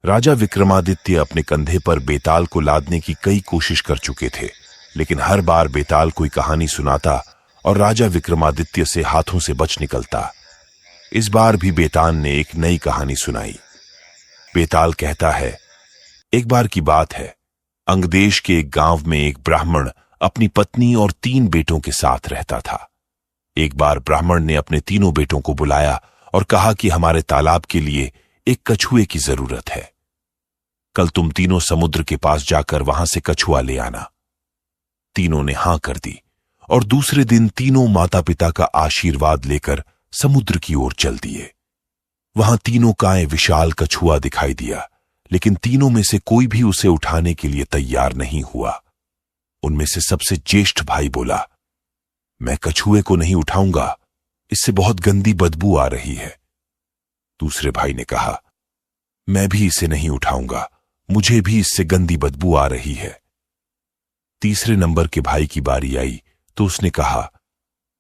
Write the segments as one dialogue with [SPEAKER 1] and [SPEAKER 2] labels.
[SPEAKER 1] राजा विक्रमादित्य अपने कंधे पर बेताल को लादने की कई कोशिश कर चुके थे, लेकिन हर बार बेताल कोई कहानी सुनाता और राजा विक्रमादित्य से हाथों से बच निकलता। इस बार भी बेताल ने एक नई कहानी सुनाई। बेताल कहता है, एक बार की बात है, अंगदेश के एक गांव में एक ब्राह्मण अपनी पत्नी और 3 बेटों के साथ रहता था। एक बार ब्राह्मण ने अपने तीनों बेटों को बुलाया और कहा कि हमारे तालाब के लिए एक कछुए की जरूरत है। कल तुम तीनों समुद्र के पास जाकर वहां से कछुआ ले आना। तीनों ने हां कर दी और दूसरे दिन तीनों माता पिता का आशीर्वाद लेकर समुद्र की ओर चल दिए। वहां तीनों का विशाल कछुआ दिखाई दिया, लेकिन तीनों में से कोई भी उसे उठाने के लिए तैयार नहीं हुआ। उनमें से सबसे ज्येष्ठ भाई बोला, मैं कछुए को नहीं उठाऊंगा, इससे बहुत गंदी बदबू आ रही है। दूसरे भाई ने कहा, मैं भी इसे नहीं उठाऊंगा, मुझे भी इससे गंदी बदबू आ रही है। तीसरे नंबर के भाई की बारी आई तो उसने कहा,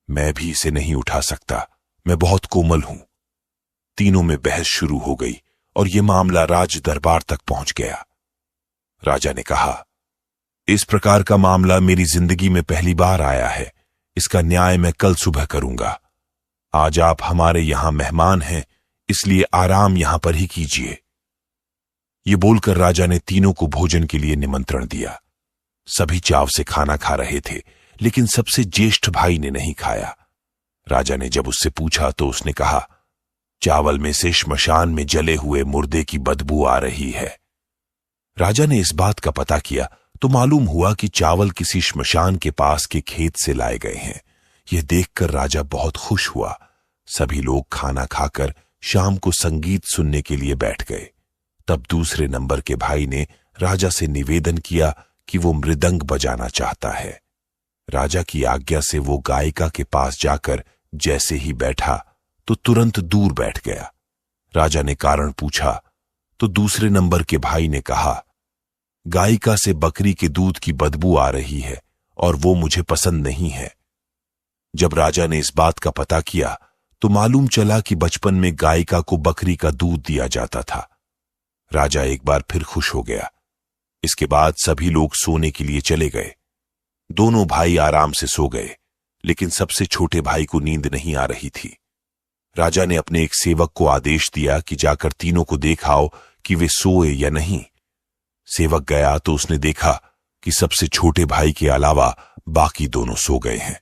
[SPEAKER 1] मैं भी इसे नहीं उठा सकता, मैं बहुत कोमल हूं। तीनों में बहस शुरू हो गई और यह मामला राज दरबार तक पहुंच गया। राजा ने कहा, इस प्रकार का मामला मेरी जिंदगी में पहली बार आया है, इसका न्याय मैं कल सुबह करूंगा। आज आप हमारे यहां मेहमान हैं, इसलिए आराम यहां पर ही कीजिए। ये बोलकर राजा ने तीनों को भोजन के लिए निमंत्रण दिया। सभी चाव से खाना खा रहे थे, लेकिन सबसे ज्येष्ठ भाई ने नहीं खाया। राजा ने जब उससे पूछा तो उसने कहा, चावल में से श्मशान में जले हुए मुर्दे की बदबू आ रही है। राजा ने इस बात का पता किया तो मालूम हुआ कि चावल किसी श्मशान के पास के खेत से लाए गए हैं। यह देखकर राजा बहुत खुश हुआ। सभी लोग खाना खाकर शाम को संगीत सुनने के लिए बैठ गए। तब दूसरे नंबर के भाई ने राजा से निवेदन किया कि वो मृदंग बजाना चाहता है। राजा की आज्ञा से वो गायिका के पास जाकर जैसे ही बैठा तो तुरंत दूर बैठ गया। राजा ने कारण पूछा तो दूसरे नंबर के भाई ने कहा, गायिका से बकरी के दूध की बदबू आ रही है और वो मुझे पसंद नहीं है। जब राजा ने इस बात का पता किया तो मालूम चला कि बचपन में गायिका को बकरी का दूध दिया जाता था। राजा एक बार फिर खुश हो गया। इसके बाद सभी लोग सोने के लिए चले गए। दोनों भाई आराम से सो गए, लेकिन सबसे छोटे भाई को नींद नहीं आ रही थी। राजा ने अपने एक सेवक को आदेश दिया कि जाकर तीनों को देखाओ कि वे सोए या नहीं। सेवक गया तो उसने देखा कि सबसे छोटे भाई के अलावा बाकी दोनों सो गए हैं।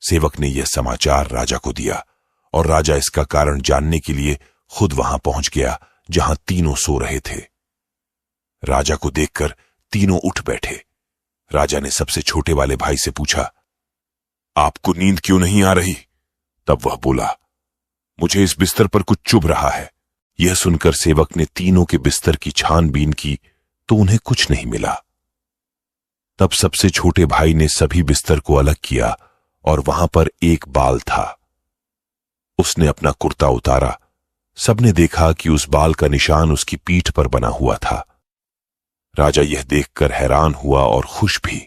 [SPEAKER 1] सेवक ने यह समाचार राजा को दिया और राजा इसका कारण जानने के लिए खुद वहां पहुंच गया जहां तीनों सो रहे थे। राजा को देखकर तीनों उठ बैठे। राजा ने सबसे छोटे वाले भाई से पूछा, आपको नींद क्यों नहीं आ रही? तब वह बोला, मुझे इस बिस्तर पर कुछ चुभ रहा है। यह सुनकर सेवक ने तीनों के बिस्तर की छानबीन की तो उन्हें कुछ नहीं मिला। तब सबसे छोटे भाई ने सभी बिस्तर को अलग किया और वहां पर एक बाल था। उसने अपना कुर्ता उतारा। सबने देखा कि उस बाल का निशान उसकी पीठ पर बना हुआ था। राजा यह देखकर हैरान हुआ और खुश भी।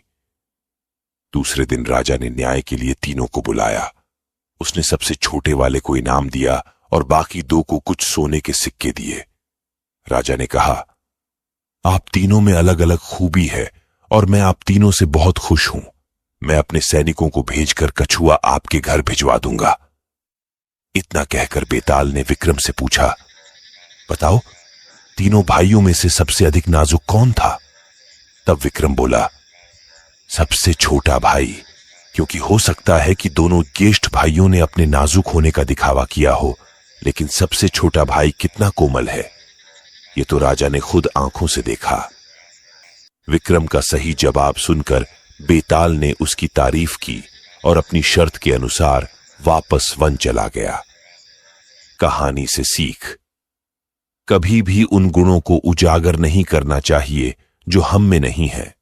[SPEAKER 1] दूसरे दिन राजा ने न्याय के लिए तीनों को बुलाया। उसने सबसे छोटे वाले को इनाम दिया और बाकी 2 को कुछ सोने के सिक्के दिए। राजा ने कहा, आप तीनों में अलग अलग खूबी है और मैं आप तीनों से बहुत खुश हूं। मैं अपने सैनिकों को भेजकर कछुआ आपके घर भिजवा दूंगा। इतना कहकर बेताल ने विक्रम से पूछा, बताओ तीनों भाइयों में से सबसे अधिक नाजुक कौन था? तब विक्रम बोला, सबसे छोटा भाई, क्योंकि हो सकता है कि दोनों ज्येष्ठ भाइयों ने अपने नाजुक होने का दिखावा किया हो, लेकिन सबसे छोटा भाई कितना कोमल है, ये तो राजा ने खुद आंखों से देखा। विक्रम का सही जवाब सुनकर बेताल ने उसकी तारीफ की और अपनी शर्त के अनुसार वापस वन चला गया। कहानी से सीख, कभी भी उन गुणों को उजागर नहीं करना चाहिए जो हम में नहीं है।